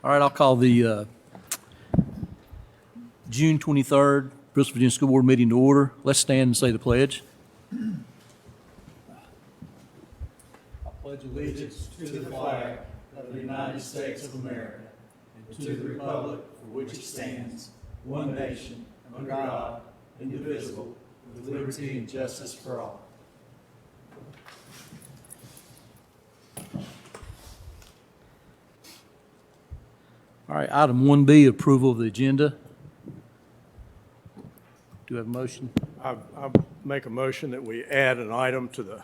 All right, I'll call the June 23rd Bristol, Virginia School Board meeting to order. Let's stand and say the pledge. I pledge allegiance to the flag of the United States of America and to the republic for which it stands, one nation, under God, indivisible, with liberty and justice for all. All right, item 1B, approval of the agenda. Do you have a motion? I make a motion that we add an item to the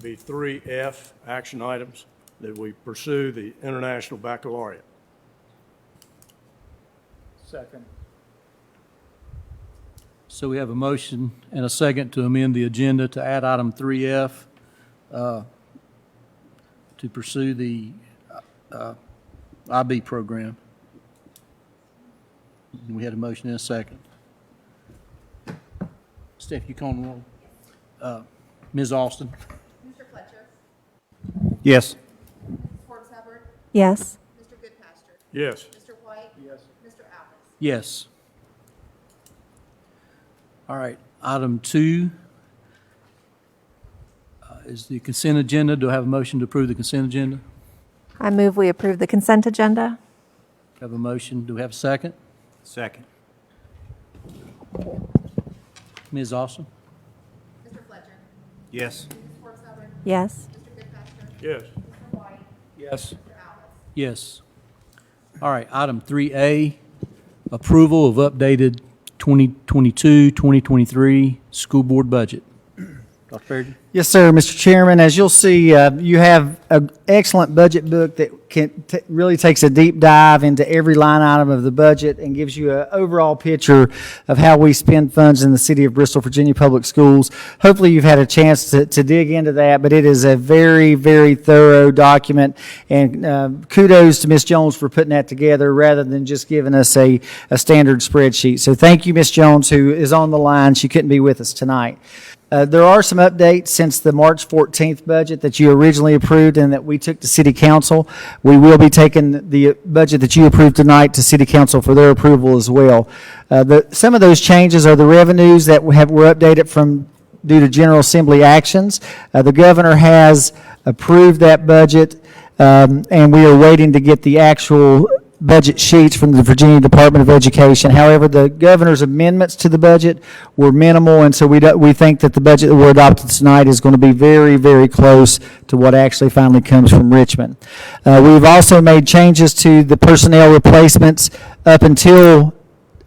3F action items, that we pursue the International Baccalaureate. Second. So we have a motion and a second to amend the agenda to add item 3F to pursue the IB program. And we had a motion and a second. Steph, you call the roll. Ms. Austin? Mr. Fletcher? Yes. Mrs. Forbes Hubbard? Yes. Mr. Goodpasture? Yes. Mr. White? Yes. Mr. Alves? Yes. All right, item 2 is the consent agenda. Do I have a motion to approve the consent agenda? I move we approve the consent agenda. Have a motion. Do we have a second? Second. Ms. Austin? Mr. Fletcher? Yes. Mrs. Forbes Hubbard? Yes. Mr. Goodpasture? Yes. Mr. White? Yes. Mr. Alves? Yes. All right, item 3A, approval of updated 2022-2023 school board budget. Dr. Perry? Yes, sir, Mr. Chairman. As you'll see, you have an excellent budget book that really takes a deep dive into every line item of the budget and gives you an overall picture of how we spend funds in the city of Bristol, Virginia Public Schools. Hopefully you've had a chance to dig into that, but it is a very, very thorough document, and kudos to Ms. Jones for putting that together rather than just giving us a standard spreadsheet. So thank you, Ms. Jones, who is on the line. She couldn't be with us tonight. There are some updates since the March 14th budget that you originally approved and that we took to City Council. We will be taking the budget that you approved tonight to City Council for their approval as well. Some of those changes are the revenues that were updated due to General Assembly actions. The governor has approved that budget, and we are waiting to get the actual budget sheets from the Virginia Department of Education. However, the governor's amendments to the budget were minimal, and so we think that the budget that we're adopting tonight is going to be very, very close to what actually finally comes from Richmond. We've also made changes to the personnel replacements up until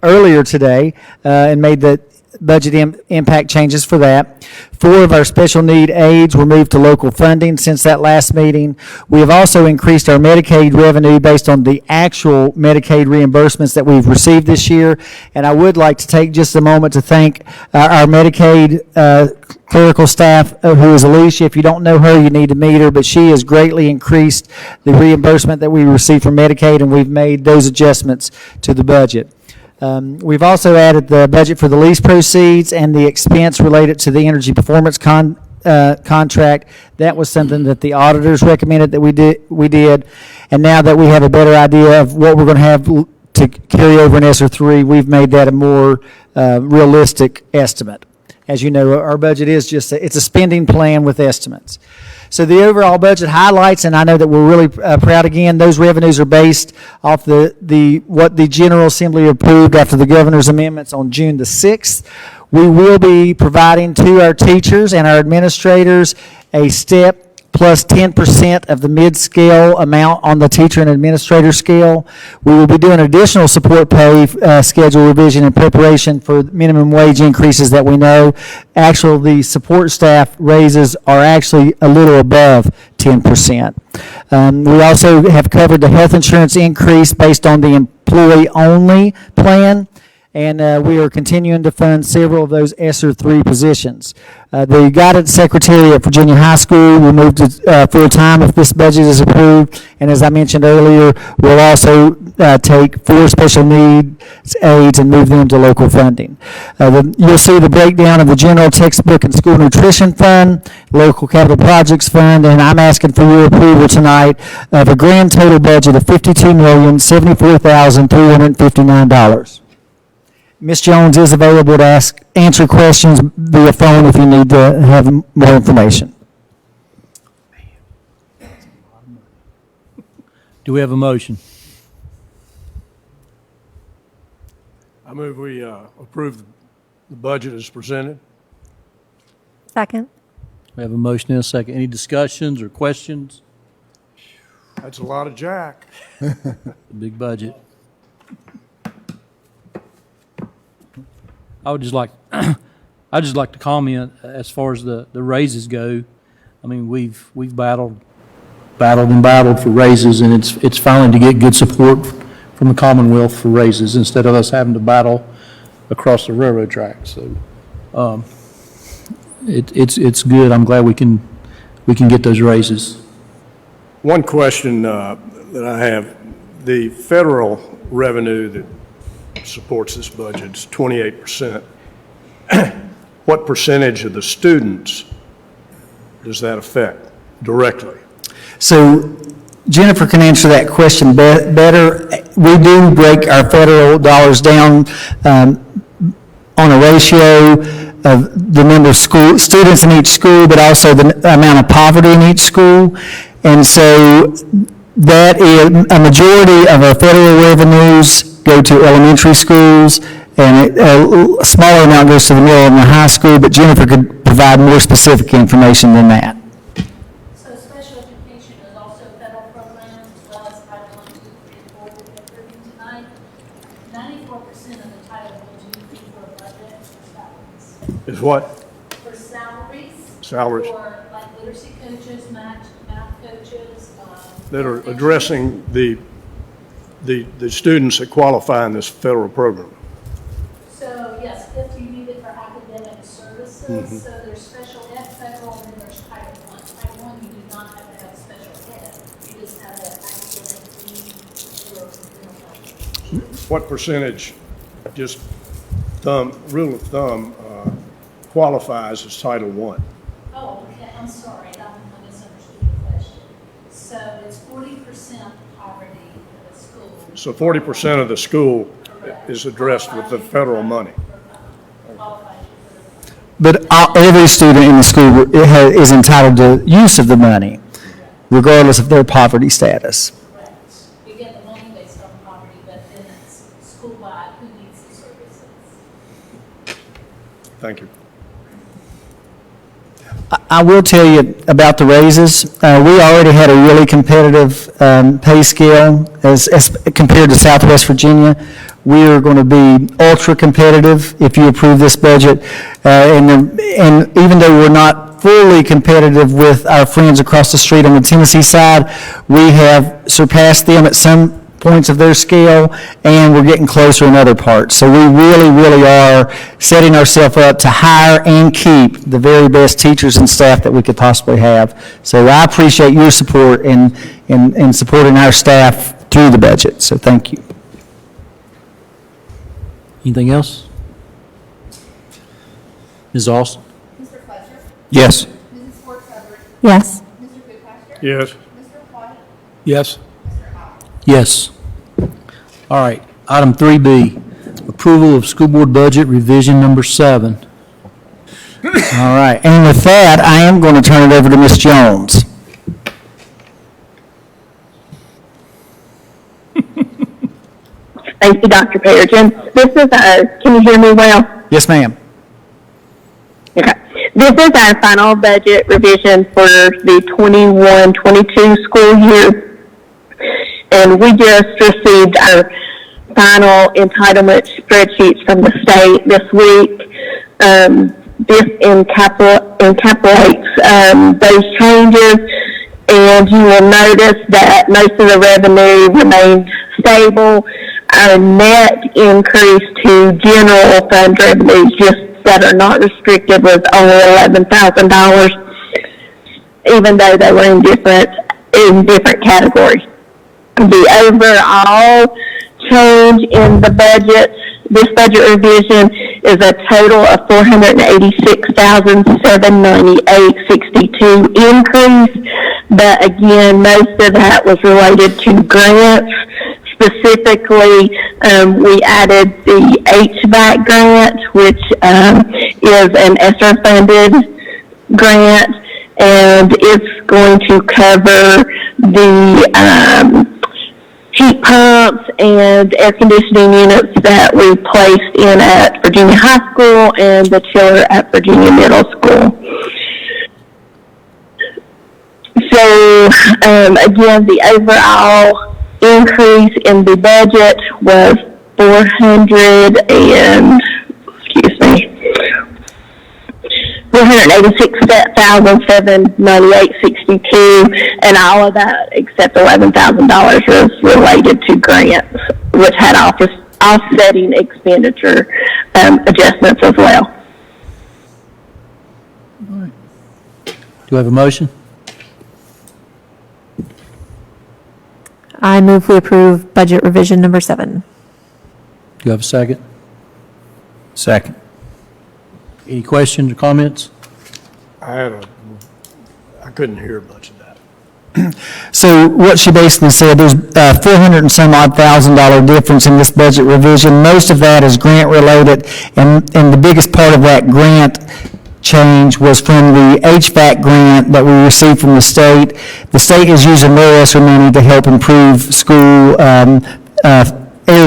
earlier today, and made the budget impact changes for that. 4 of our special need aides were moved to local funding since that last meeting. We have also increased our Medicaid revenue based on the actual Medicaid reimbursements that we've received this year. And I would like to take just a moment to thank our Medicaid clerical staff, who is Alicia. If you don't know her, you need to meet her, but she has greatly increased the reimbursement that we receive from Medicaid, and we've made those adjustments to the budget. We've also added the budget for the lease proceeds and the expense related to the energy performance contract. That was something that the auditors recommended that we did. And now that we have a better idea of what we're going to have to carry over in ESSER 3, we've made that a more realistic estimate. As you know, our budget is it's a spending plan with estimates. So the overall budget highlights, and I know that we're really proud again, those revenues are based off what the General Assembly approved after the governor's amendments on June the 6th. We will be providing to our teachers and our administrators a step plus 10% of the mid-scale amount on the teacher and administrator scale. We will be doing additional support pay schedule revision in preparation for minimum wage increases that we know. Actually, the support staff raises are actually a little above 10%. We also have covered the health insurance increase based on the employee-only plan. and we are continuing to fund several of those ESSER 3 positions. The guidance secretary at Virginia High School will move to full-time if this budget is approved, and as I mentioned earlier, we'll also take 4 special needs aides and move them to local funding. You'll see the breakdown of the general textbook and school nutrition fund, local capital projects fund, and I'm asking for your approval tonight of a grand total budget of $52,074,359. Ms. Jones is available to answer questions via phone if you need to have more information. Do we have a motion? I move we approve the budget as presented. Second. We have a motion and a second. Any discussions or questions? That's a lot of jack. Big budget. I would just like, I'd just like to comment as far as the raises go. I mean, we've battled for raises, and it's finally to get good support from the Commonwealth for raises instead of us having to battle across the railroad track. So, it's good. I'm glad we can get those raises. One question that I have, the federal revenue that supports this budget is 28%. What percentage of the students does that affect directly? So Jennifer can answer that question better. We do break our federal dollars down on a ratio of the number of students in each school, but also the amount of poverty in each school. And so that is a majority of our federal revenues go to elementary schools, and a smaller amount goes to the middle and the high school, but Jennifer could provide more specific information than that. So special education is also federal programs as well as Title I, II, III, and IV we're approving tonight. 94% of the Title I, II, III, IV budget is salaries. Is what? For salaries. Salaries. For like literacy coaches, math coaches. That are addressing the students that qualify in this federal program. So yes, if you need it for academic services, so there's special ed federal, and then there's Title I. Title I, you do not have to have special ed. You just have that academic need for. What percentage, just rule of thumb, qualifies as Title I? Oh, okay, I'm sorry, I misunderstood the question. So it's 40% poverty in the school. So 40% of the school is addressed with the federal money. But every student in the school is entitled to use of the money, regardless of their poverty status. Correct. You get the money based on poverty, but then it's school-wide, who needs the services? Thank you. I will tell you about the raises. We already had a really competitive pay scale as compared to Southwest Virginia. We are going to be ultra competitive if you approve this budget. And even though we're not fully competitive with our friends across the street on the Tennessee side, we have surpassed them at some points of their scale, and we're getting closer in other parts. So we really, really are setting ourselves up to hire and keep the very best teachers and staff that we could possibly have. So I appreciate your support in supporting our staff through the budget. So thank you. Anything else? Ms. Austin? Mr. Fletcher? Yes. Mrs. Ford Hubbard? Yes. Mr. Goodpaster? Yes. Mr. White? Yes. Mr. Howell? Yes. All right, item 3B, approval of school board budget revision number 7. All right, and with that, I am going to turn it over to Ms. Jones. Thank you, Dr. Perigin. This is can you hear me well? Yes, ma'am. Okay. This is our final budget revision for the 21-22 school year. And we just received our final entitlement spreadsheets from the state this week. This encapsulates those changes, and you will notice that most of the revenue remained stable. our net increase to general fund revenues, just that are not restricted, was only $11,000, even though they were in different categories. The overall change in the budget, this budget revision, is a total of $486,798.62 increase. But again, most of that was related to grants. Specifically, we added the HVAC grant, which is an ESSER-funded grant, and it's going to cover the heat pumps and air conditioning units that we placed in at Virginia High School and the chiller at Virginia Middle School. So, again, the overall increase in the budget was $486,798.62, and all of that except $11,000 was related to grants, which had offsetting expenditure adjustments as well. Do we have a motion? I move we approve budget revision number 7. Do you have a second? Second. Any questions or comments? I couldn't hear much of that. So what she basically said, there's $400 and some odd $1,000 difference in this budget revision. Most of that is grant related, and the biggest part of that grant change was from the HVAC grant that we received from the state. The state is using their ESSER money to help improve school air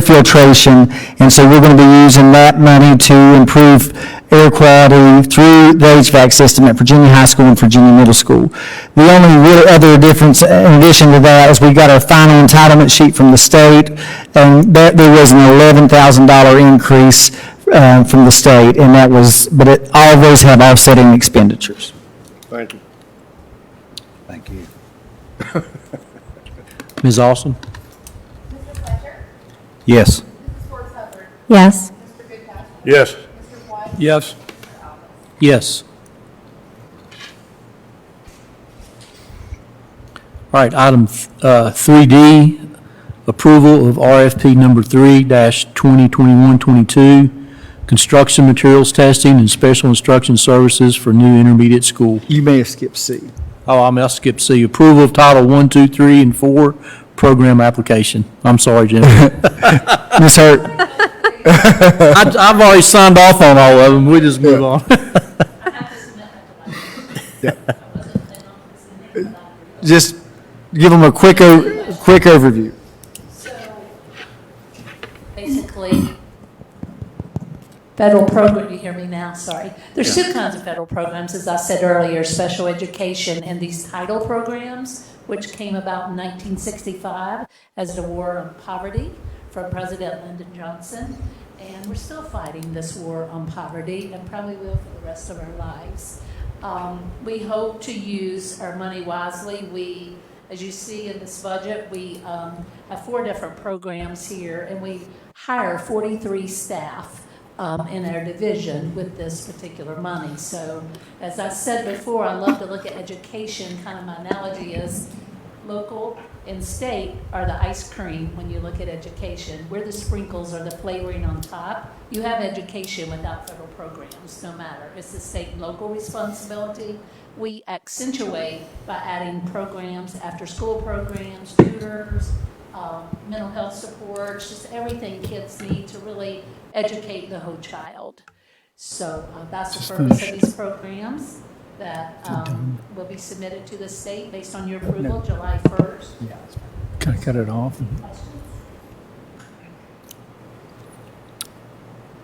filtration, and so we're going to be using that money to improve air quality through the HVAC system at Virginia High School and Virginia Middle School. The only real other difference in addition to that is we got our final entitlement sheet from the state, and there was an $11,000 increase from the state, and that was, but all of those have offsetting expenditures. Thank you. Thank you. Ms. Austin? Mr. Fletcher? Yes. Mrs. Ford Hubbard? Yes. Mr. Goodpaster? Yes. Mr. White? Yes. Mr. Alves? Yes. All right, item 3D, approval of RFP number 3-2021-22, construction materials testing and special instruction services for new intermediate school. You may have skipped C. Oh, I skipped C, approval of Title 1, 2, 3, and 4 program application. I'm sorry, Jennifer. Ms. Hurt? I've already signed off on all of them, we just move on. I have to submit that to my. Just give them a quick overview. So, basically, federal program, you hear me now, sorry. There's two kinds of federal programs, as I said earlier, special education and these title programs, which came about in 1965 as the war on poverty from President Lyndon Johnson. And we're still fighting this war on poverty and probably will for the rest of our lives. We hope to use our money wisely. We, as you see in this budget, we have 4 different programs here, and we hire 43 staff in our division with this particular money. So, as I said before, I love to look at education. Kind of my analogy is local and state are the ice cream when you look at education. We're the sprinkles or the flavoring on top. You have education without federal programs, no matter. It's the state and local responsibility. We accentuate by adding programs, after-school programs, tutors, mental health supports, just everything kids need to really educate the whole child. So that's the purpose of these programs that will be submitted to the state based on your approval, July 1st. Can I cut it off?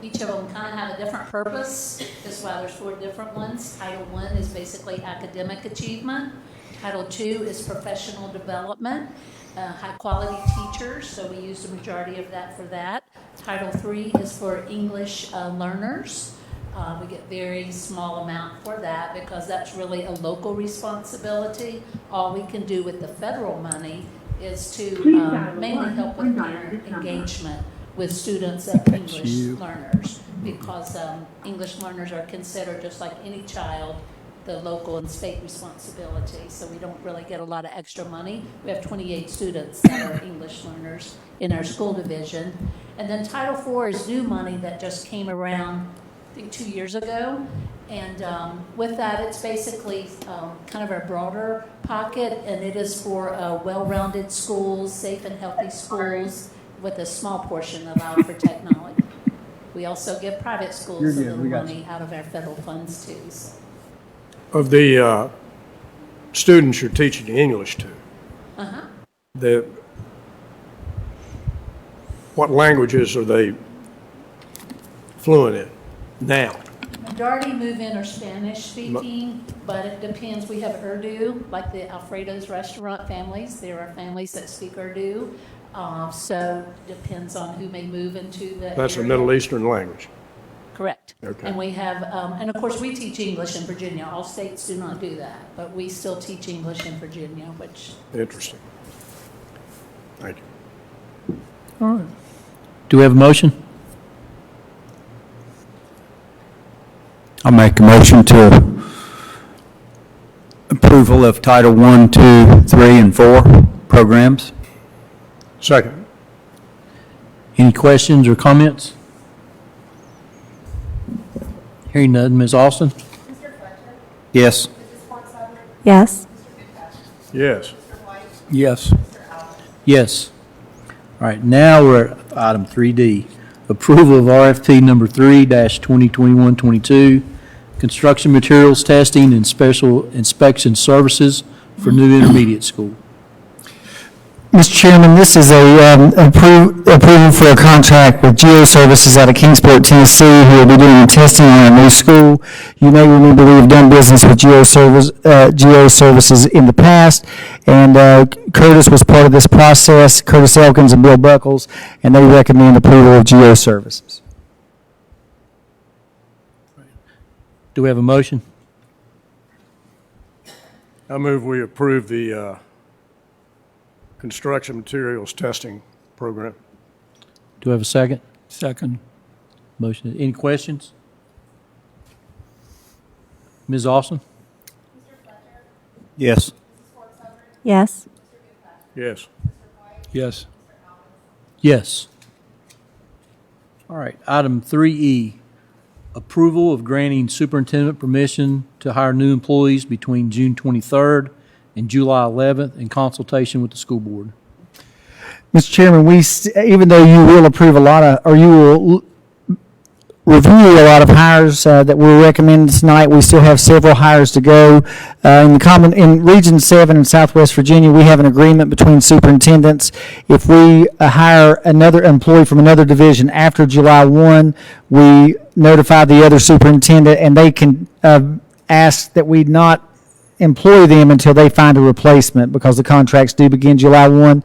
Each of them kind of have a different purpose. That's why there's 4 different ones. Title I is basically academic achievement. Title II is professional development, high-quality teachers, so we use the majority of that for that. Title III is for English learners. We get very small amount for that because that's really a local responsibility. All we can do with the federal money is to mainly help with parent engagement with students of English learners, because English learners are considered, just like any child, the local and state responsibility. So we don't really get a lot of extra money. We have 28 students that are English learners in our school division. And then Title IV is new money that just came around, I think, 2 years ago. And with that, it's basically kind of our broader pocket, and it is for well-rounded schools, safe and healthy schools, with a small portion allowed for technology. We also give private schools a little money out of our federal funds too. So. Of the students you're teaching English to, what languages are they fluent in now? Majority move in are Spanish speaking, but it depends. We have Urdu, like the Alfredo's restaurant families. There are families that speak Urdu. So depends on who may move into the That's a area. Middle Eastern language. Correct. Okay. And we have, and of course, we teach English in Virginia. All states do not do that, but we still teach English in Virginia, which. Interesting. Thank you. All right. Do we have a motion? I'll make a motion to approval of Title I, II, III, and IV programs. Second. Any questions or comments? Hearing none, Ms. Austin? Mr. Fletcher? Yes. Mrs. Fortson? Yes. Mr. Goodpaster? Yes. Mr. White? Yes. Mr. Allen? Yes. All right, now we're at item 3D. Approval of RFP number 3-2021-22, construction materials testing and special inspection services for new intermediate school. Mr. Chairman, this is approval for a contract with Geo Services out of Kingsport, Tennessee, who will be doing the testing on a new school. You may remember we have done business with Geo Services in the past, and Curtis was part of this process, Curtis Elkins and Bill Buckles, and they recommend approval of Geo Services. Do we have a motion? I move we approve the construction materials testing program. Do we have a second? Second. Motion. Any questions? Ms. Austin? Yes. Yes. Yes. Yes. Yes. All right, item 3E, approval of granting superintendent permission to hire new employees between June 23rd and July 11th in consultation with the school board. Mr. Chairman, even though you will approve a lot of, or you will review a lot of hires that we're recommending tonight, we still have several hires to go. In Region 7 in Southwest Virginia, we have an agreement between superintendents. If we hire another employee from another division after July 1, we notify the other superintendent, and they can ask that we not employ them until they find a replacement, because the contracts do begin July 1.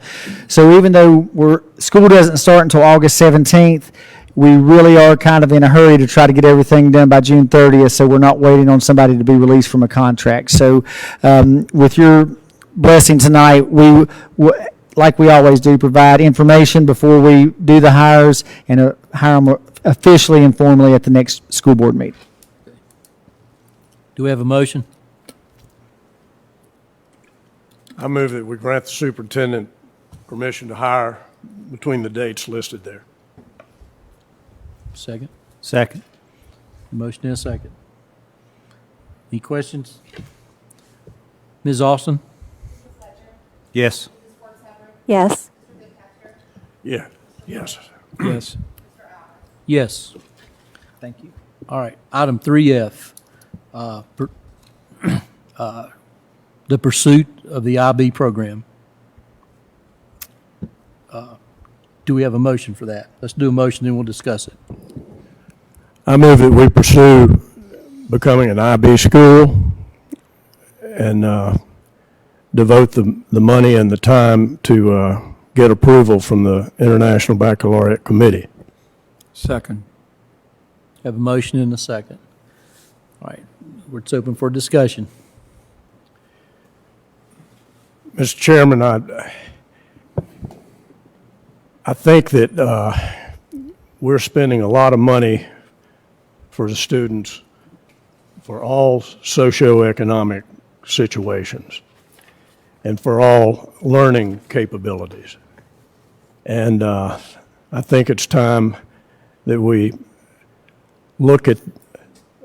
So even though school doesn't start until August 17th, we really are kind of in a hurry to try to get everything done by June 30th, so we're not waiting on somebody to be released from a contract. So with your blessing tonight, we like we always do, provide information before we do the hires and hire them officially and formally at the next school board meeting. Do we have a motion? I move that we grant the superintendent permission to hire between the dates listed there. Second? Second. Motion and a second. Any questions? Ms. Austin? Yes. Yes. Yeah. Yes. Yes. Yes. Thank you. All right, item 3F, the pursuit of the IB program. Do we have a motion for that? Let's do a motion, then we'll discuss it. I move that we pursue becoming an IB school and devote the money and the time to get approval from the International Baccalaureate Committee. Second. Have a motion and a second. All right, it's open for discussion. Mr. Chairman, I think that we're spending a lot of money for the students for all socioeconomic situations and for all learning capabilities. And I think it's time that we look at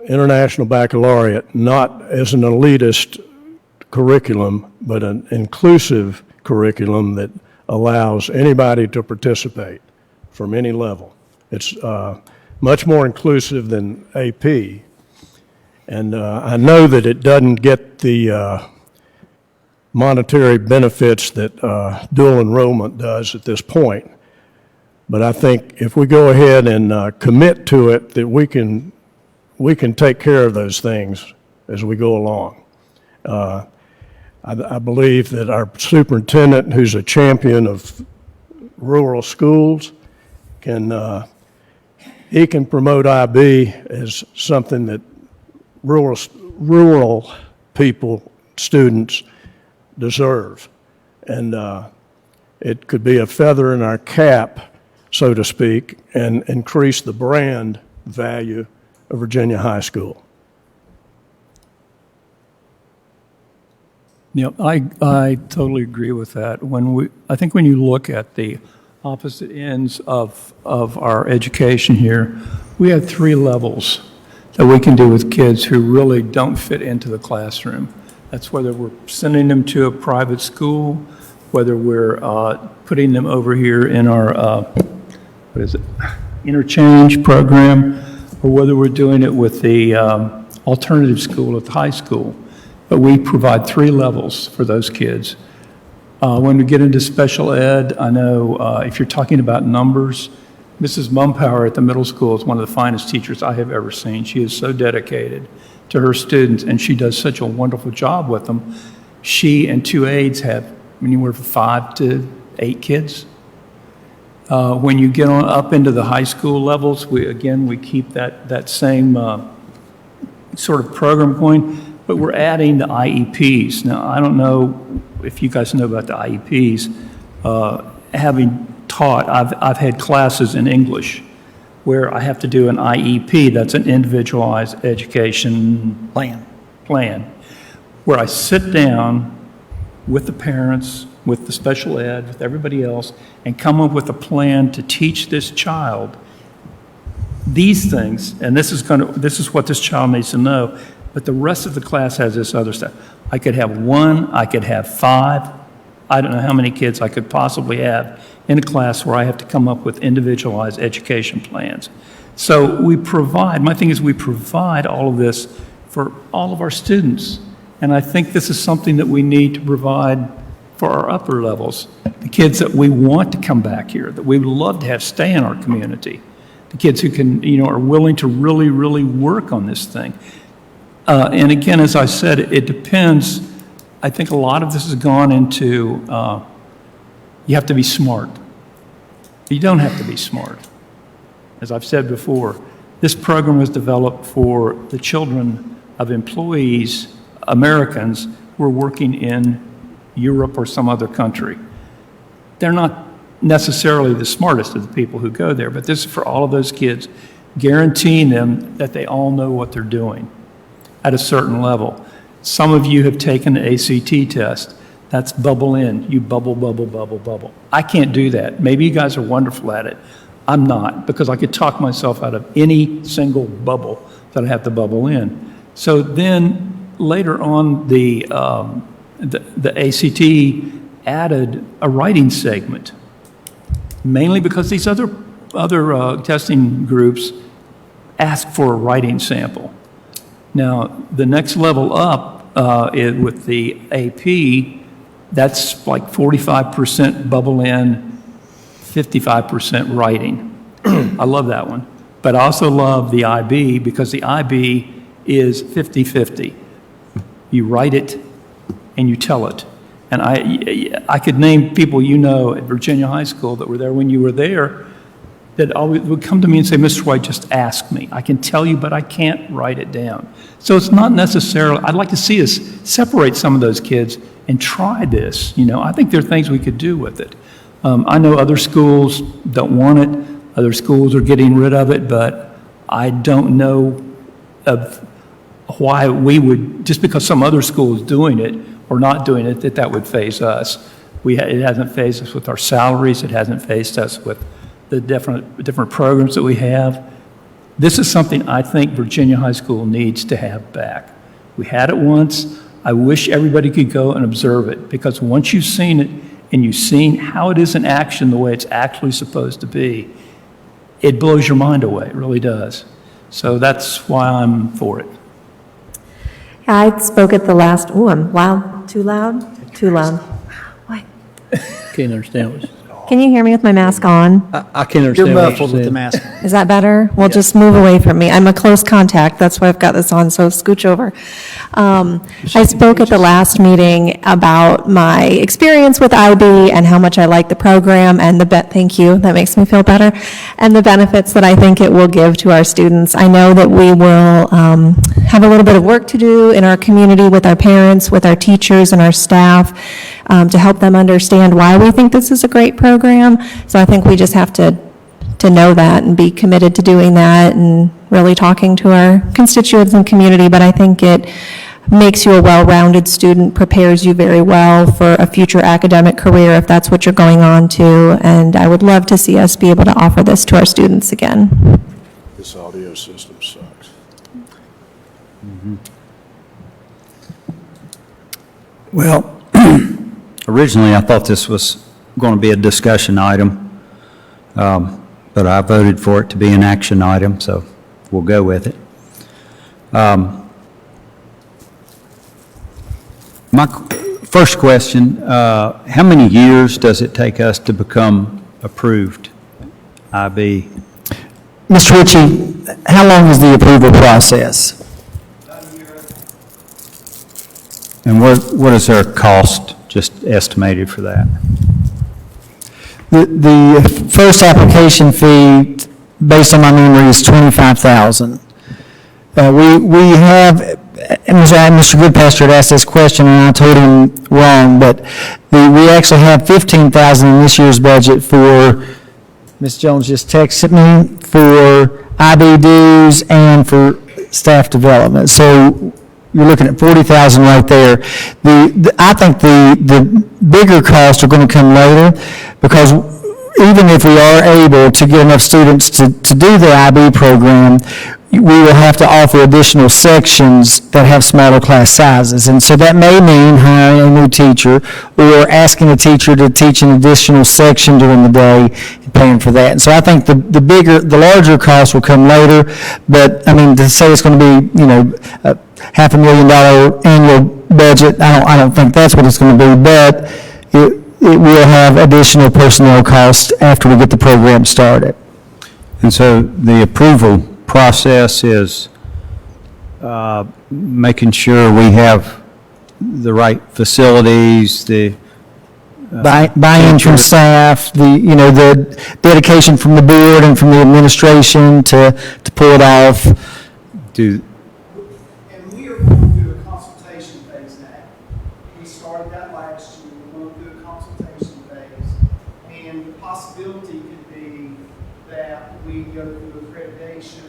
International Baccalaureate not as an elitist curriculum, but an inclusive curriculum that allows anybody to participate from any level. It's much more inclusive than AP. And I know that it doesn't get the monetary benefits that dual enrollment does at this point. But I think if we go ahead and commit to it, that we can take care of those things as we go along. I believe that our superintendent, who's a champion of rural schools, he can promote IB as something that rural people, students deserve. And it could be a feather in our cap, so to speak, and increase the brand value of Virginia High School. Yep, I totally agree with that. I think when you look at the opposite ends of our education here, we have 3 levels that we can do with kids who really don't fit into the classroom. That's whether we're sending them to a private school, whether we're putting them over here in our, interchange program, or whether we're doing it with the alternative school at the high school. But we provide 3 levels for those kids. When we get into special ed, I know if you're talking about numbers, Mrs. Mumpower at the middle school is one of the finest teachers I have ever seen. She is so dedicated to her students, and she does such a wonderful job with them. She and 2 aides have anywhere from 5 to 8 kids. When you get on up into the high school levels, we keep that same sort of program going. But we're adding the IEPs. Now, I don't know if you guys know about the IEPs. Having taught, I've had classes in English where I have to do an IEP, that's an individualized education plan, where I sit down with the parents, with the special ed, with everybody else, and come up with a plan to teach this child these things, and this is what this child needs to know. But the rest of the class has this other stuff. I could have 1, I could have 5. I don't know how many kids I could possibly have in a class where I have to come up with individualized education plans. So my thing is we provide all of this for all of our students. And I think this is something that we need to provide for our upper levels, the kids that we want to come back here, that we would love to have stay in our community, the kids who can, are willing to really, really work on this thing. And again, as I said, it depends. I think a lot of this has gone into, you have to be smart. You don't have to be smart. As I've said before, this program was developed for the children of employees, Americans, who are working in Europe or some other country. They're not necessarily the smartest of the people who go there, but this is for all of those kids, guaranteeing them that they all know what they're doing at a certain level. Some of you have taken the ACT test. That's bubble in. You bubble, bubble, bubble, bubble. I can't do that. Maybe you guys are wonderful at it. I'm not, because I could talk myself out of any single bubble that I have to bubble in. So then later on, the ACT added a writing segment, mainly because these other testing groups ask for a writing sample. Now, the next level up with the AP, that's like 45% bubble in, 55% writing. I love that one. But I also love the IB because the IB is 50-50. You write it and you tell it. And I could name people at Virginia High School that were there when you were there that always would come to me and say, Mr. White, just ask me. I can tell you, but I can't write it down. So it's not necessarily, I'd like to see us separate some of those kids and try this. I think there are things we could do with it. I know other schools don't want it. Other schools are getting rid of it, but I don't know of why we would, just because some other school is doing it or not doing it, that would phase us. It hasn't phased us with our salaries. It hasn't phased us with the different programs that we have. This is something I think Virginia High School needs to have back. We had it once. I wish everybody could go and observe it, because once you've seen it and you've seen how it is in action the way it's actually supposed to be, it blows your mind away. It really does. So that's why I'm for it. I spoke at the last, oh, I'm loud, too loud? Too loud. What? Can't understand what Can you hear me with my mask on? I can't You're understand what muffled with the mask. Is that better? Well, just move away from me. I'm a close contact. That's why I've got this on, so scooch over. I spoke at the last meeting about my experience with IB and how much I like the program and thank you, that makes me feel better, and the benefits that I think it will give to our students. I know that we will have a little bit of work to do in our community with our parents, with our teachers and our staff to help them understand why we think this is a great program. So I think we just have to know that and be committed to doing that and really talking to our constituents and community. But I think it makes you a well-rounded student, prepares you very well for a future academic career if that's what you're going on to. And I would love to see us be able to offer this to our students again. This audio system sucks. Well, originally I thought this was going to be a discussion item, but I voted for it to be an action item, so we'll go with it. My first question, how many years does it take us to become approved IB? Mr. Ritchie, how long is the approval process? And what is our cost, just estimated for that? The first application fee, based on my memory, is $25,000. We have, Mr. Goodpasture had asked this question, and I told him wrong, but we actually have $15,000 in this year's budget for, Ms. Jones just texted me, for IB dues and for staff development. So you're looking at $40,000 right there. I think the bigger costs are going to come later, because even if we are able to get enough students to do the IB program, we will have to offer additional sections that have smaller class sizes. And so that may mean hiring a new teacher or asking a teacher to teach an additional section during the day and paying for that. And so I think the larger costs will come later. But I mean, to say it's going to be, a $500,000 annual budget, I don't think that's what it's going to be. But it will have additional personnel costs after we get the program started. And so the approval process is making sure we have the right facilities, the buy-in from staff, the dedication from the board and from the administration to pull it off. And we are going through a consultation phase now. We started that last year. We're going through a consultation phase. And the possibility could be that we go through accreditation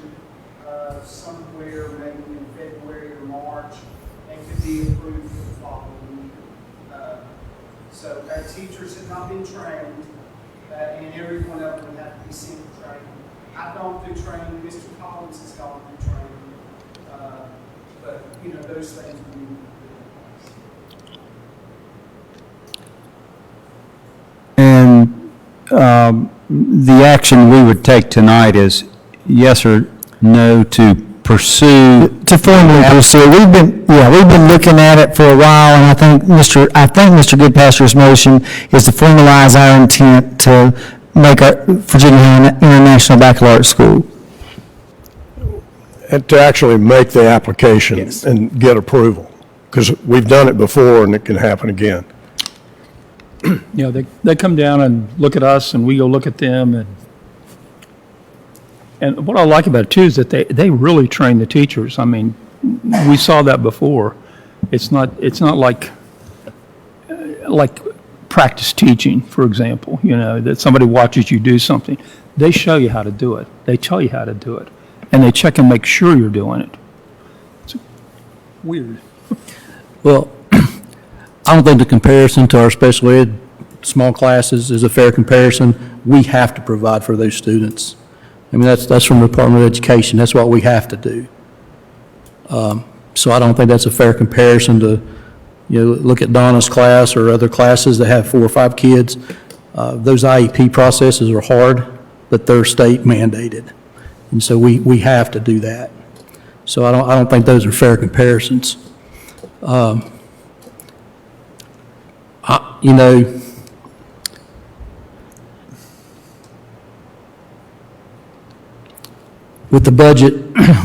somewhere maybe in February or March and could be approved for the following year. So our teachers have not been trained, and everyone else would have to be sent for training. I've gone through training. Mr. Collins has gone through training. But, those things we need to do. And the action we would take tonight is yes or no to pursue. To formally pursue. We've been looking at it for a while, and I think Mr. Goodpasture's motion is to formalize our intent to make our Virginia International Baccalaureate School. And to actually make the application Yes. and get approval, because we've done it before and it can happen again. They come down and look at us, and we go look at them, and what I like about it too is that they really train the teachers. I mean, we saw that before. It's not like practice teaching, for example, that somebody watches you do something. They show you how to do it. They tell you how to do it. And they check and make sure you're doing it. It's weird. Well, I don't think the comparison to our special ed small classes is a fair comparison. We have to provide for those students. I mean, that's from the Department of Education. That's what we have to do. So I don't think that's a fair comparison to, look at Donna's class or other classes that have 4 or 5 kids. Those IEP processes are hard, but they're state mandated. And so we have to do that. So I don't think those are fair comparisons. With the budget,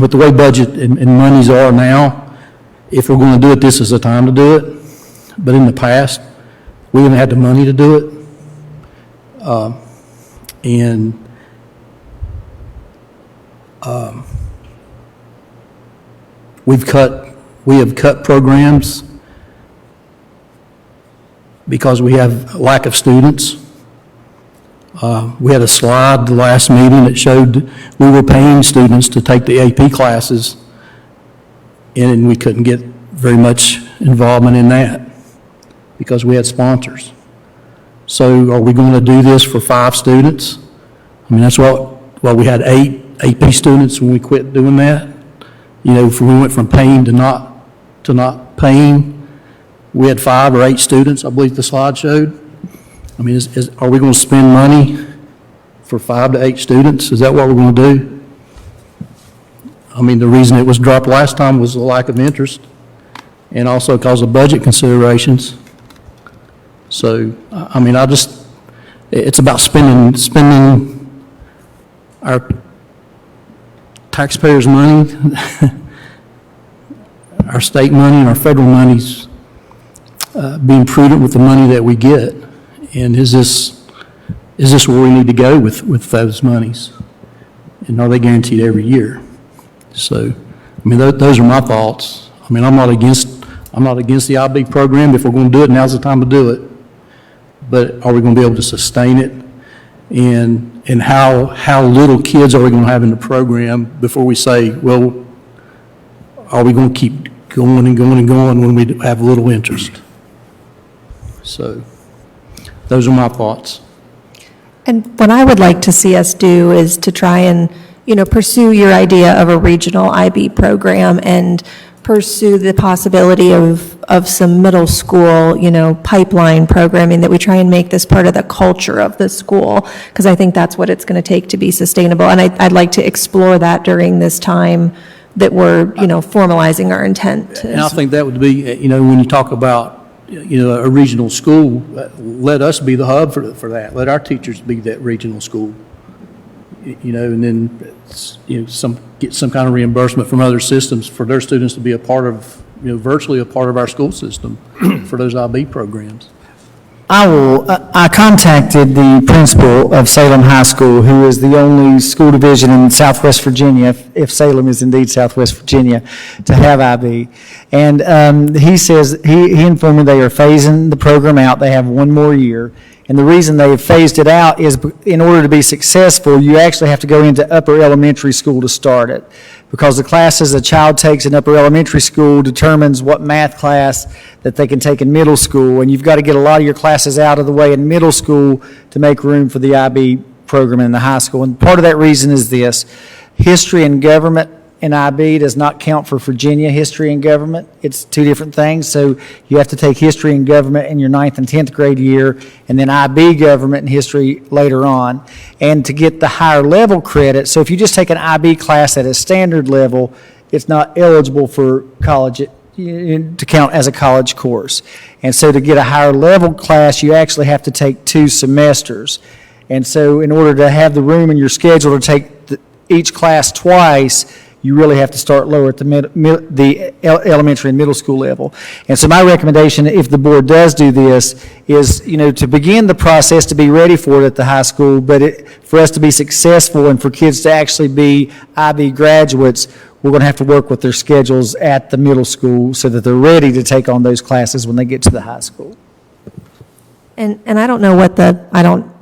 with the way budget and monies are now, if we're going to do it, this is the time to do it. But in the past, we haven't had the money to do it. We have cut programs because we have a lack of students. We had a slide the last meeting that showed we were paying students to take the AP classes, and we couldn't get very much involvement in that because we had sponsors. So are we going to do this for 5 students? I mean, that's what we had 8 AP students when we quit doing that. If we went from paying to not paying, we had 5 or 8 students, I believe the slide showed. I mean, are we going to spend money for 5 to 8 students? Is that what we're going to do? I mean, the reason it was dropped last time was the lack of interest and also because of budget considerations. So, I mean, it's about spending our taxpayers' money, our state money and our federal monies, being prudent with the money that we get. And is this where we need to go with those monies? And are they guaranteed every year? So, I mean, those are my thoughts. I mean, I'm not against the IB program. If we're going to do it, now's the time to do it. But are we going to be able to sustain it? And how little kids are we going to have in the program before we say, well, are we going to keep going and going and going when we have little interest? So those are my thoughts. And what I would like to see us do is to try and, pursue your idea of a regional IB program and pursue the possibility of some middle school, pipeline programming, that we try and make this part of the culture of the school, because I think that's what it's going to take to be sustainable. And I'd like to explore that during this time that we're, formalizing our intent. And I think that would be, when you talk about, a regional school, let us be the hub for that. Let our teachers be that regional school, and then, get some kind of reimbursement from other systems for their students to be a part of, virtually a part of our school system for those IB programs. I contacted the principal of Salem High School, who is the only school division in Southwest Virginia, if Salem is indeed Southwest Virginia, to have IB. And he says, he informed me they are phasing the program out. They have 1 more year. And the reason they have phased it out is in order to be successful, you actually have to go into upper elementary school to start it. Because the classes a child takes in upper elementary school determines what math class that they can take in middle school. And you've got to get a lot of your classes out of the way in middle school to make room for the IB program in the high school. And part of that reason is this: history and government in IB does not count for Virginia history and government. It's 2 different things. So you have to take history and government in your 9th and 10th grade year, and then IB government and history later on. And to get the higher level credit, so if you just take an IB class at a standard level, it's not eligible for college to count as a college course. And so to get a higher level class, you actually have to take 2 semesters. And so in order to have the room in your schedule to take each class twice, you really have to start lower at the elementary and middle school level. And so my recommendation, if the board does do this, is, to begin the process to be ready for it at the high school, but for us to be successful and for kids to actually be IB graduates, we're going to have to work with their schedules at the middle school so that they're ready to take on those classes when they get to the high school. And I don't know I don't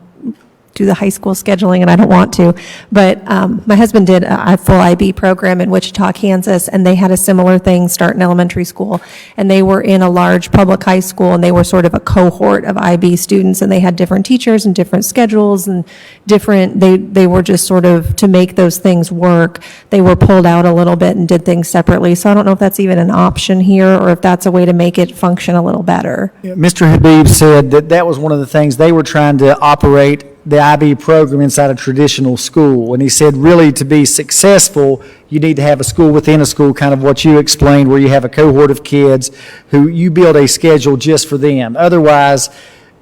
do the high school scheduling, and I don't want to, but my husband did a full IB program in Wichita, Kansas, and they had a similar thing start in elementary school. And they were in a large public high school, and they were sort of a cohort of IB students, and they had different teachers and different schedules and they were just sort of, to make those things work, they were pulled out a little bit and did things separately. So I don't know if that's even an option here, or if that's a way to make it function a little better. Mr. Habib said that was one of the things they were trying to operate the IB program inside a traditional school. And he said, really, to be successful, you need to have a school within a school, kind of what you explained, where you have a cohort of kids who you build a schedule just for them. Otherwise,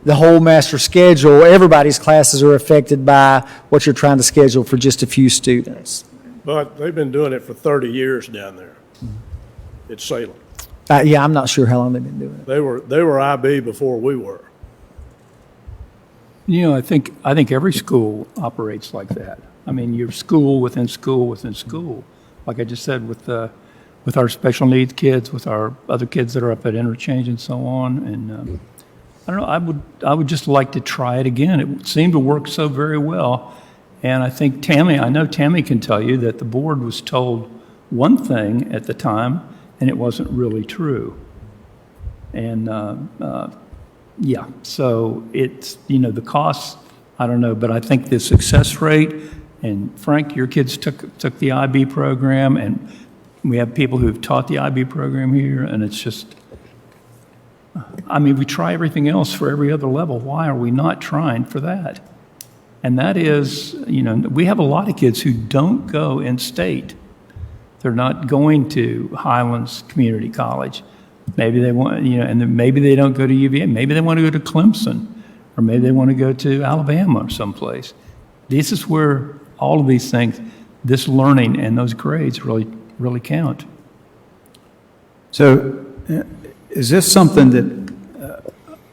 the whole master schedule, everybody's classes are affected by what you're trying to schedule for just a few students. But they've been doing it for 30 years down there at Salem. Yeah, I'm not sure how long they've been doing it. They were IB before we were. You know, I think every school operates like that. I mean, you're school within school within school. Like I just said, with our special needs kids, with our other kids that are up at interchange and so on. And I don't know, I would just like to try it again. It seemed to work so very well. And I think I know Tammy can tell you that the board was told one thing at the time, and it wasn't really true. And yeah, so it's, the costs, I don't know, but I think the success rate, and Frank, your kids took the IB program, and we have people who've taught the IB program here, and it's just, I mean, we try everything else for every other level. Why are we not trying for that? And that is, we have a lot of kids who don't go in state. They're not going to Highlands Community College. Maybe they want, and then maybe they don't go to UVA. Maybe they want to go to Clemson, or maybe they want to go to Alabama or someplace. This is where all of these things, this learning and those grades really, really count. So is this something that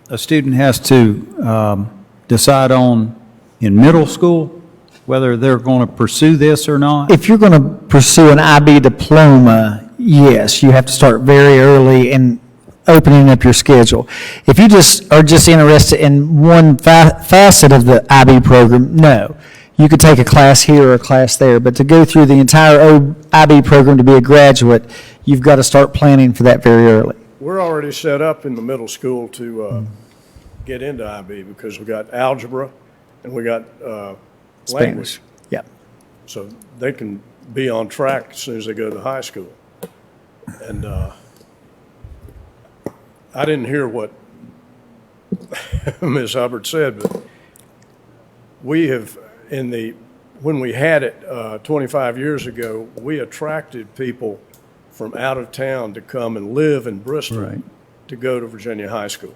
a student has to decide on in middle school, whether they're going to pursue this or not? If you're going to pursue an IB diploma, yes, you have to start very early in opening up your schedule. If you just are interested in one facet of the IB program, no. You could take a class here or a class there, but to go through the entire IB program to be a graduate, you've got to start planning for that very early. We're already set up in the middle school to get into IB because we got algebra and we got language. Spanish. Yeah. So they can be on track as soon as they go to high school. And I didn't hear what Ms. Hubbard said, but we have, when we had it 25 years ago, we attracted people from out of town to come and live in Bristol Right. to go to Virginia High School.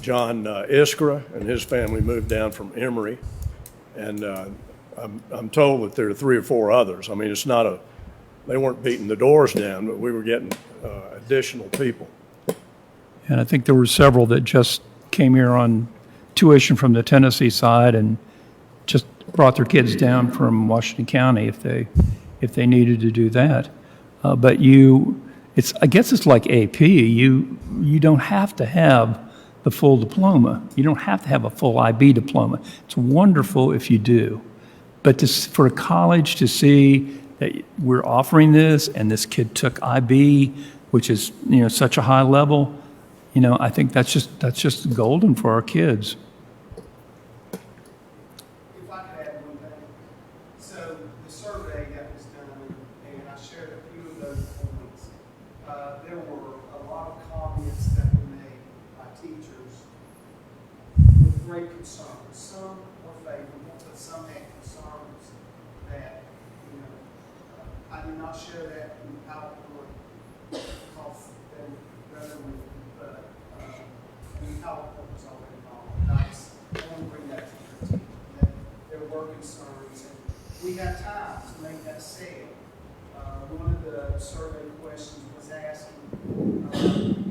John Iskra and his family moved down from Emory, and I'm told that there are 3 or 4 others. I mean, they weren't beating the doors down, but we were getting additional people. And I think there were several that just came here on tuition from the Tennessee side and just brought their kids down from Washington County if they needed to do that. But I guess it's like AP. You don't have to have the full diploma. You don't have to have a full IB diploma. It's wonderful if you do. But for a college to see that we're offering this and this kid took IB, which is such a high level, I think that's just golden for our kids. If I could add one thing. So the survey that was done, and I shared a few of those points, there were a lot of comments that were made by teachers with great concerns. Some were favorable, but some had concerns that, I did not share that in PowerPoint because they were rather with, but PowerPoint was already on. I want to bring that to your attention, that there were concerns, and we have time to make that sale. One of the survey questions was asking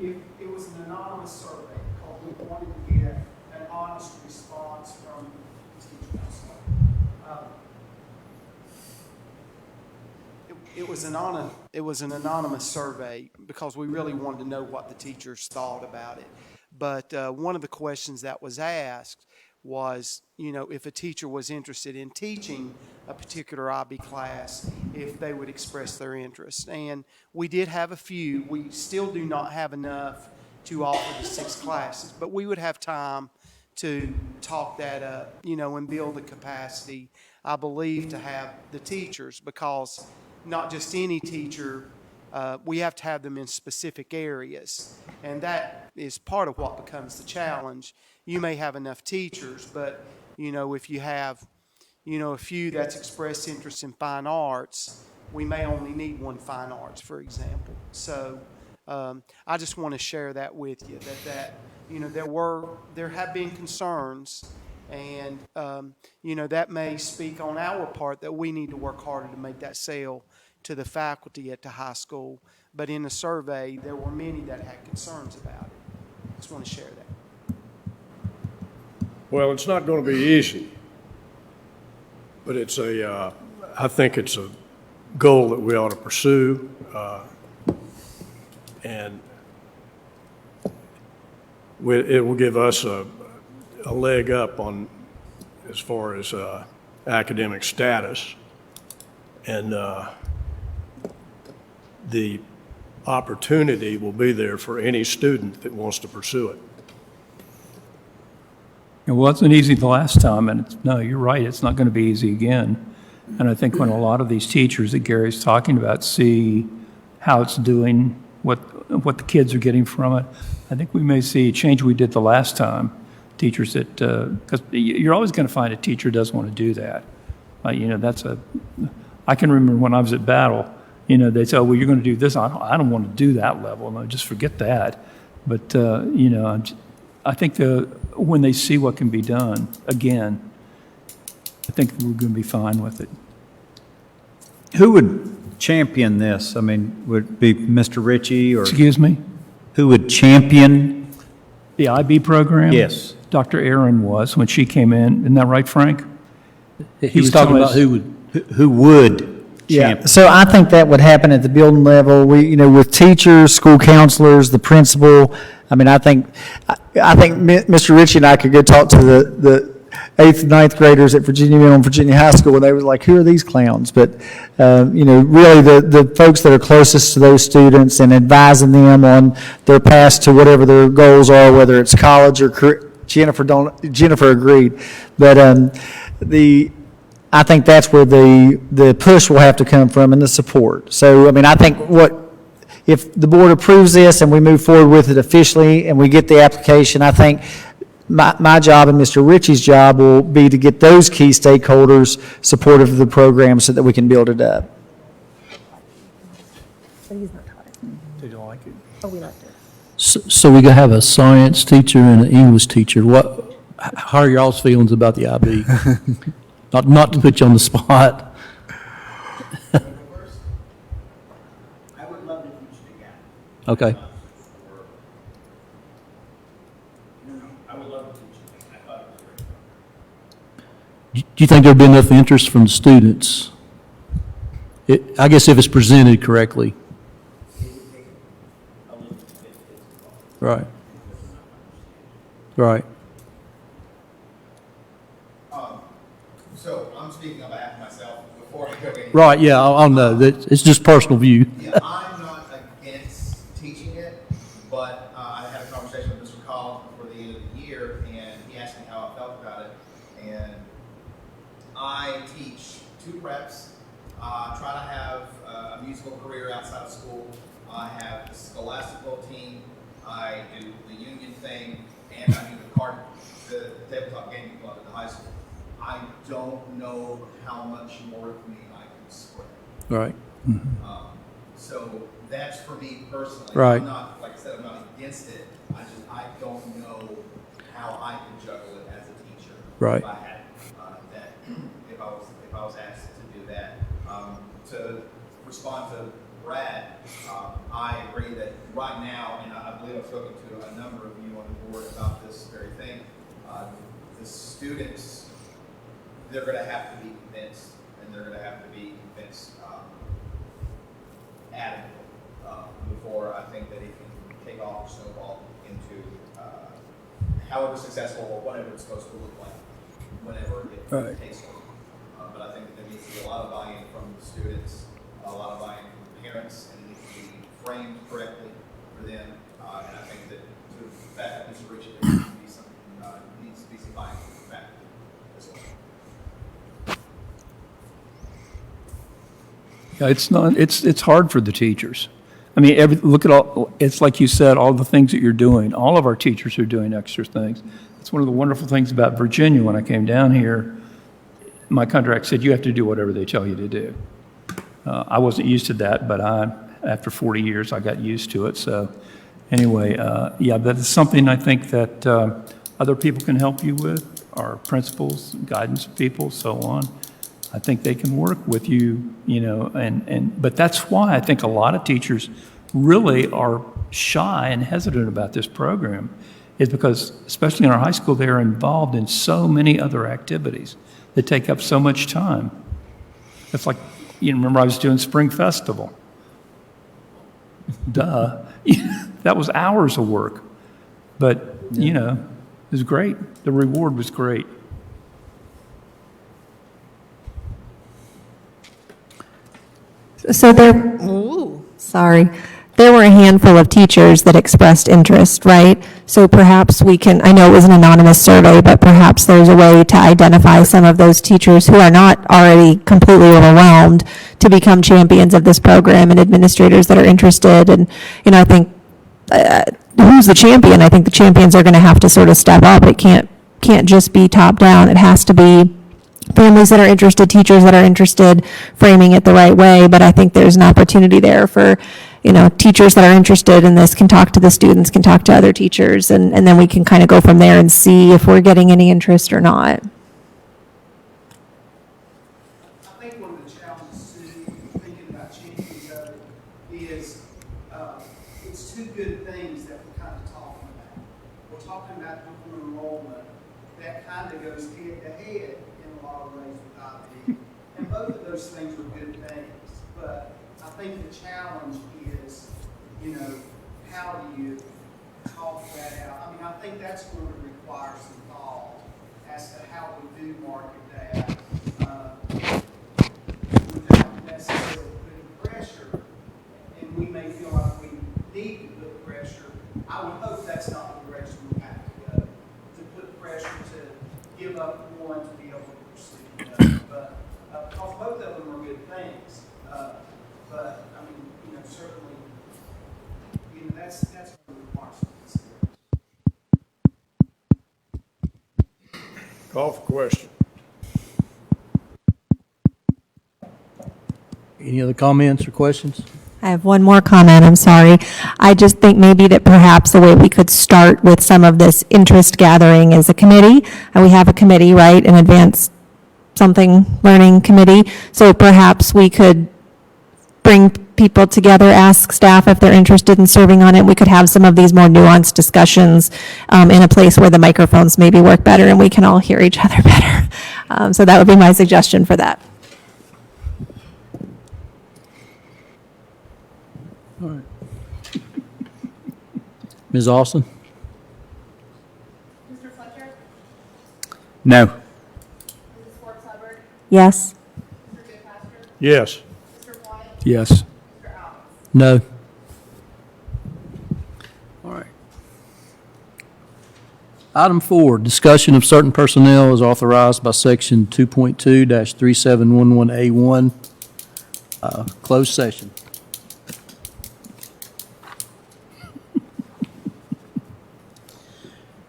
if it was an anonymous survey, because we wanted to get an honest response from the teacher. It was an anonymous survey because we really wanted to know what the teachers thought about it. But one of the questions that was asked was, if a teacher was interested in teaching a particular IB class, if they would express their interest. And we did have a few. We still do not have enough to offer the 6 classes, but we would have time to talk that up, and build the capacity, I believe, to have the teachers, because not just any teacher, we have to have them in specific areas. And that is part of what becomes the challenge. You may have enough teachers, but, if you have, a few that's expressed interest in fine arts, we may only need one fine arts, for example. So I just want to share that with you, that there have been concerns, and, that may speak on our part that we need to work harder to make that sale to the faculty at the high school. But in the survey, there were many that had concerns about it. Just want to share that. Well, it's not going to be easy, but I think it's a goal that we ought to pursue, and it will give us a leg up on as far as academic status, and the opportunity will be there for any student that wants to pursue it. It wasn't easy the last time, and no, you're right, it's not going to be easy again. And I think when a lot of these teachers that Gary's talking about see how it's doing, what the kids are getting from it, I think we may see a change we did the last time. Teachers that, because you're always going to find a teacher doesn't want to do that. I can remember when I was at Battle, they say, oh, well, you're going to do this. I don't want to do that level. No, just forget that. But, I think when they see what can be done, again, I think we're going to be fine with it. Who would champion this? I mean, would it be Mr. Ritchie or? Excuse me? Who would champion? The IB program? Yes. Dr. Aaron was when she came in. Isn't that right, Frank? He was talking about who would Yeah, champion? so I think that would happen at the building level. We, with teachers, school counselors, the principal. I mean, I think Mr. Ritchie and I could go talk to the 8th and 9th graders at Virginia Middle and Virginia High School, and they were like, who are these clowns? But, really the folks that are closest to those students and advising them on their path to whatever their goals are, whether it's college or career. Jennifer agreed. But I think that's where the push will have to come from and the support. So, I mean, I think if the board approves this and we move forward with it officially and we get the application, I think my job and Mr. Ritchie's job will be to get those key stakeholders supportive of the program so that we can build it up. But he's not taught it. Did you like it? Oh, we liked it. So we gonna have a science teacher and an English teacher. How are y'all's feelings about the IB? Not to put you on the spot. I would love to teach it again. Okay. I would love to teach it. I thought it was great. Do you think there'd be enough interest from the students? I guess if it's presented correctly. Right. Right. So I'm speaking on behalf of myself before I go any. Right, yeah, I'll know. It's just personal view. Yeah, I'm not against teaching it, but I had a conversation with Mr. Collins before the end of the year, and he asked me how I felt about it. And I teach 2 preps, try to have a musical career outside of school. I have the scholastical team. I do the union thing, and I do the tabletop gaming club at the high school. I don't know how much more of me I can spread. Right. So that's for me personally. Right. I'm not, like I said, I'm not against it. I don't know how I can juggle it as a teacher. Right. If I had if I was asked to do that. To respond to Brad, I agree that right now, and I believe I've spoken to a number of you on the board about this very thing, the students, they're going to have to be convinced, and they're going to have to be convinced launch snowball into however successful or whatever it's supposed to look like whenever it takes hold. But I think that there needs to be a lot of buy-in from the students, a lot of buy-in from the parents, and it needs to be framed correctly for them. And I think that to back up Mr. Richard, there needs to be some buy-in from the faculty as well. Yeah, it's hard for the teachers. I mean, look at all, it's like you said, all the things that you're doing. All of our teachers are doing extra things. It's one of the wonderful things about Virginia. When I came down here, my contract said you have to do whatever they tell you to do. I wasn't used to that, but after 40 years, I got used to it. So anyway, yeah, that is something I think that other people can help you with, our principals, guidance people, so on. I think they can work with you, you know, but that's why I think a lot of teachers really are shy and hesitant about this program, is because, especially in our high school, they're involved in so many other activities that take up so much time. It's like, you remember I was doing Spring Festival. Duh. That was hours of work. But, you know, it was great. The reward was great. So there were a handful of teachers that expressed interest, right? So perhaps we can, I know it was an anonymous survey, but perhaps there's a way to identify some of those teachers who are not already completely overwhelmed to become champions of this program, and administrators that are interested. And, you know, I think, who's the champion? I think the champions are going to have to sort of step up. It can't just be top down. It has to be families that are interested, teachers that are interested, framing it the right way. But I think there's an opportunity there for, you know, teachers that are interested in this can talk to the students, can talk to other teachers, and then we can kind of go from there and see if we're getting any interest or not. I think one of the challenges too, thinking about champions of it, is it's two good things that we're kind of talking about. We're talking about open enrollment that kind of goes head to head in a lot of ways with IB, and both of those things are good things. But I think the challenge is, you know, how do you talk that out? I mean, I think that's going to require some thought as to how we do market that without necessarily putting pressure. And we may feel like we need to put pressure. I would hope that's not the direction we have to go, to put pressure to give up one to be able to pursue the other. But because both of them are good things. But I mean, you know, certainly, you know, that's going to require some consideration. Call for question. Any other comments or questions? I have one more comment, I'm sorry. I just think maybe that perhaps the way we could start with some of this interest gathering is a committee, and we have a committee, right, an advanced something learning committee. So perhaps we could bring people together, ask staff if they're interested in serving on it. We could have some of these more nuanced discussions in a place where the microphones maybe work better and we can all hear each other better. So that would be my suggestion for that. All right. Ms. Austin? Mr. Fletcher? No. Mrs. Forbes Hubbard? Yes? Mr. Goodpaster? Yes. Mr. White? Yes. Mr. Alves? No. All right. Item 4, discussion of certain personnel is authorized by Section 2.2-3711A1, closed session.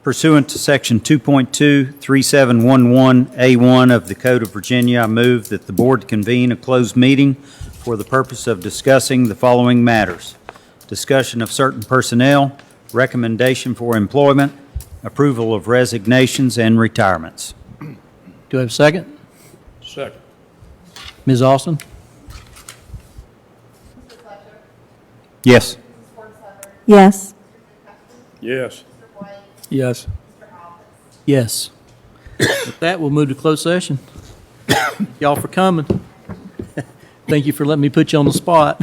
Pursuant to Section 2.2-3711A1 of the Code of Virginia, I move that the board convene a closed meeting for the purpose of discussing the following matters: discussion of certain personnel, recommendation for employment, approval of resignations and retirements. Do I have a second? Second. Ms. Austin? Mr. Fletcher? Yes. Mrs. Forbes Hubbard? Yes? Yes. Mr. White? Yes. Mr. Alves? Yes. With that, we'll move to closed session. Y'all for coming. Thank you for letting me put you on the spot.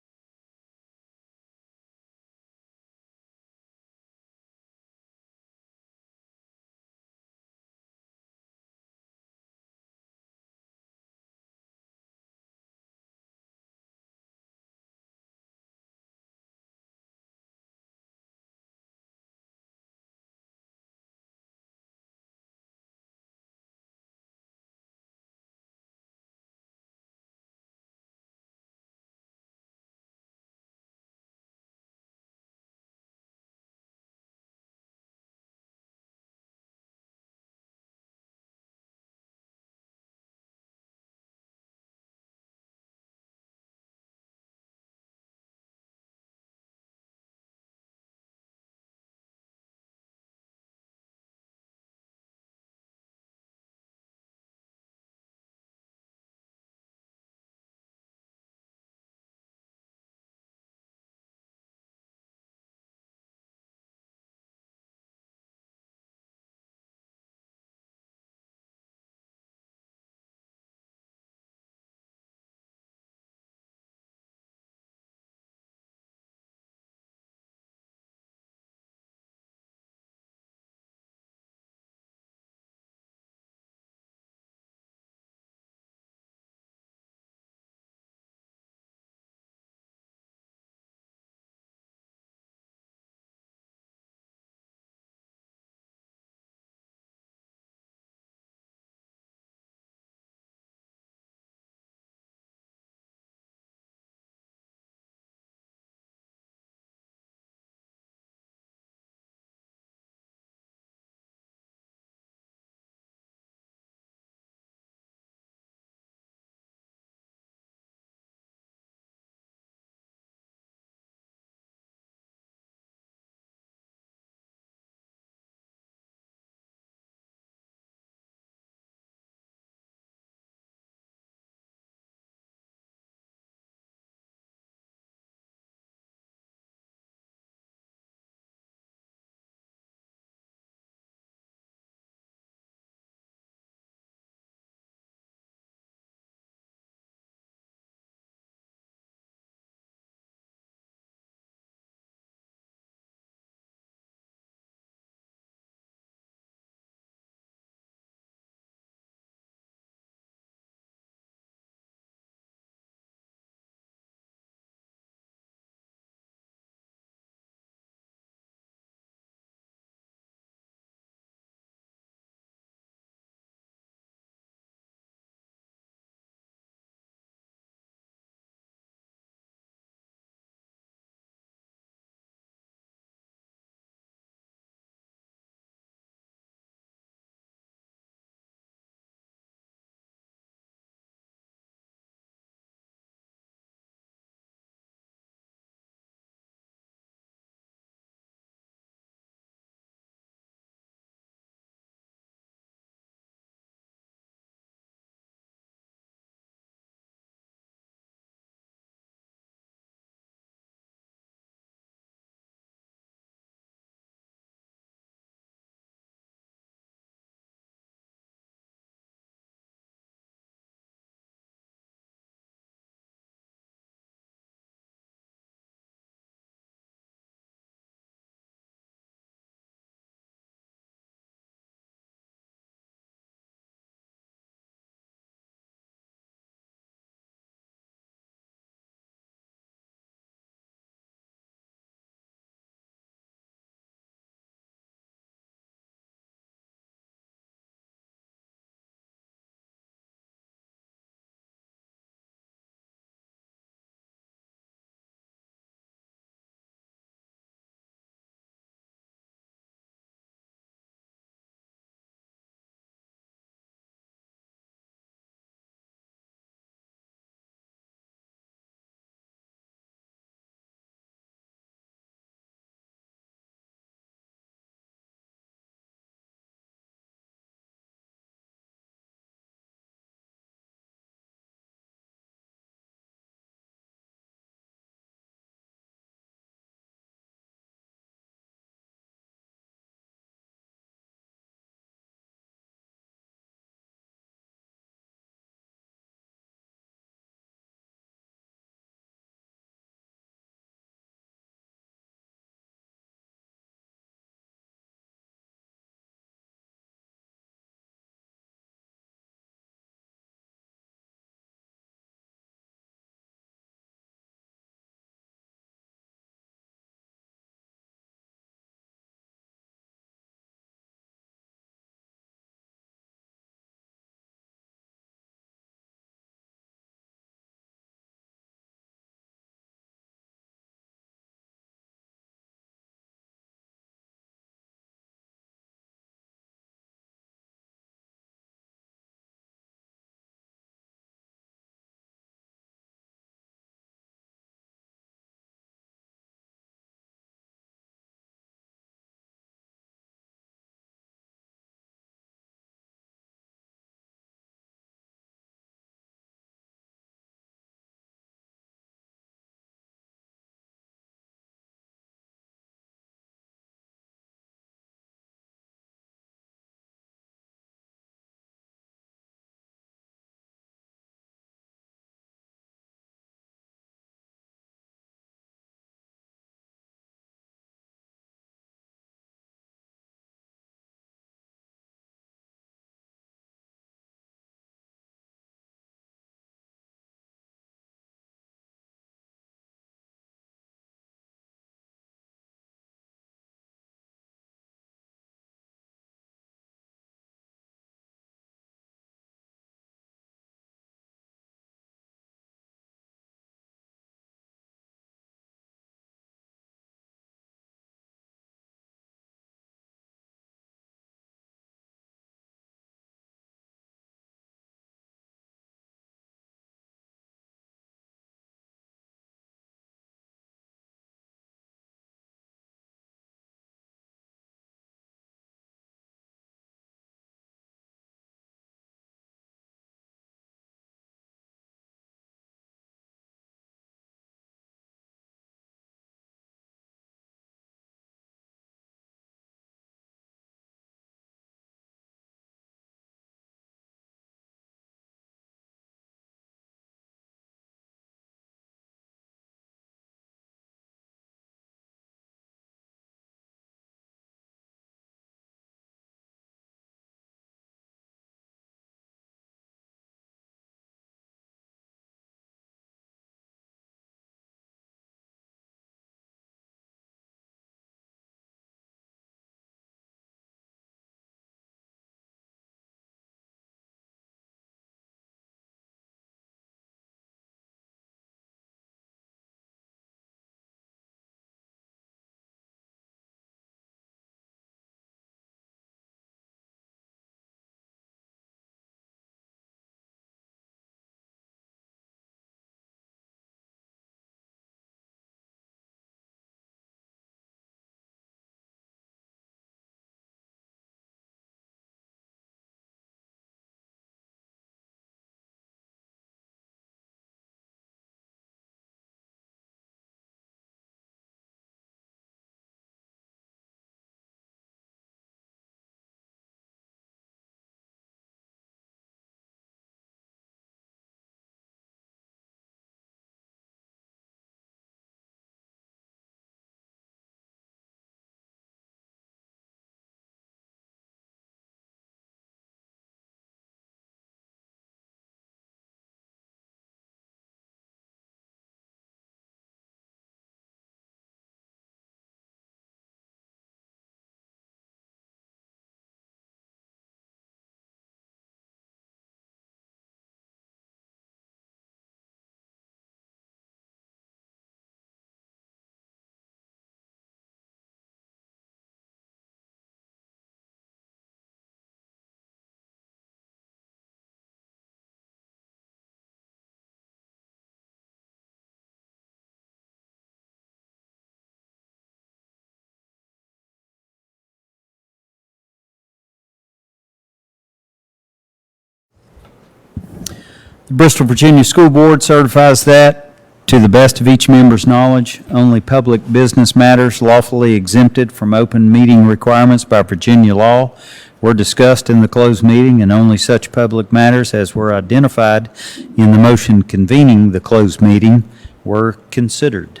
The Bristol, Virginia School Board certifies that, to the best of each member's knowledge, only public business matters lawfully exempted from open meeting requirements by Virginia law were discussed in the closed meeting, and only such public matters as were identified in the motion convening the closed meeting were considered.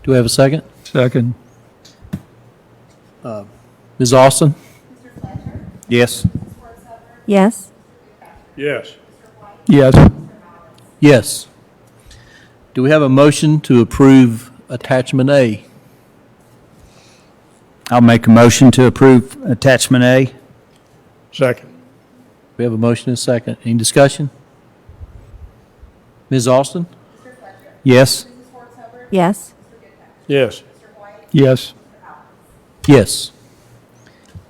Do we have a second? Second. Ms. Austin? Mr. Fletcher? Yes? Ms. Wordsummer? Yes. Yes. Mr. White? Yes. Mr. Allen? Yes. Do we have a motion to approve attachment A? I'll make a motion to approve attachment A. Second. We have a motion and a second. Any discussion? Ms. Austin? Mr. Fletcher? Yes? Mrs. Wordsummer? Yes. Mr. Goodpaster? Yes. Mr. White? Yes. Mr. Allen? Yes.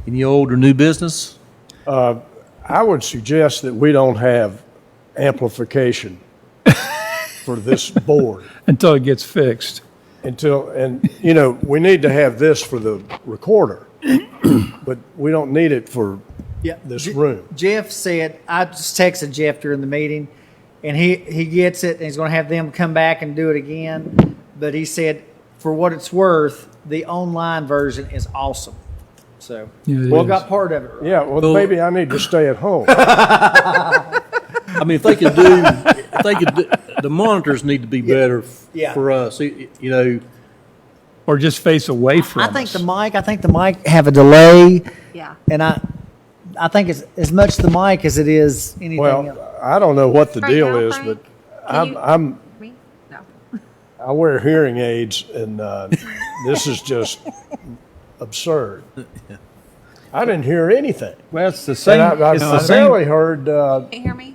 Any old or new business? I would suggest that we don't have amplification for this board Until it gets fixed. and, you know, we need to have this for the recorder, but we don't need it for Yeah. this room. Jeff said, I just texted Jeff during the meeting, and he gets it, and he's going to have them come back and do it again. But he said, for what it's worth, the online version is awesome. So, Yeah, it well, is. got part of it right. Yeah, well, maybe I need to stay at home. I mean, if they could do, the monitors need to be better Yeah. for us, you know. Or just face away from I us. think the mic have a delay, Yeah. and I think it's as much the mic as it is anything else. Well, I don't know what the Right deal now, is, Frank, but can I'm Me? No. I wear hearing aids, and this is just absurd. I didn't hear anything. Well, it's the And same. I it's the same. barely heard Can't you hear me?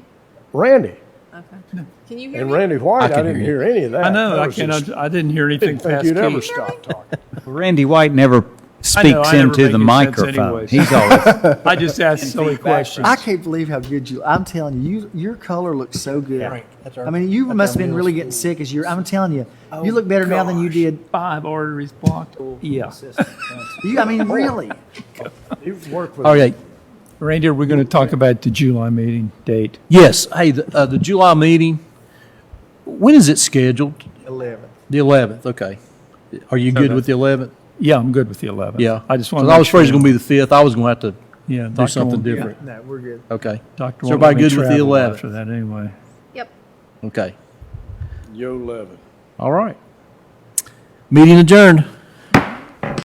Randy. Okay. Can you hear And me? Randy White, I I can didn't hear hear any of that. I know. That I was just- I didn't hear anything didn't think past you'd ever Keith. stop talking. Randy White never speaks I never into the make any sense microphone. anyways. He's always, I just asked silly questions. I can't believe how good I'm telling you, your color looks so good. Right, that's our- I mean, you that's must have our been middle really getting sick as you're. I'm telling you, you look better now than you did. 5 arteries blocked. Yeah. I mean, really. You've worked with All right. Randy, we're going to talk about the July meeting date. Yes, hey, the July meeting, when is it scheduled? 11. The 11th, okay. Are you good with the 11th? Yeah, I'm good with the 11th. Yeah. I just want So to. I was afraid it was going to be the 5th. I was going to have to Yeah. do something different. No, we're good. Okay. Doctor, Is everybody good with the 11th? After that, anyway. Yep. Okay. Yo 11. All right. Meeting adjourned.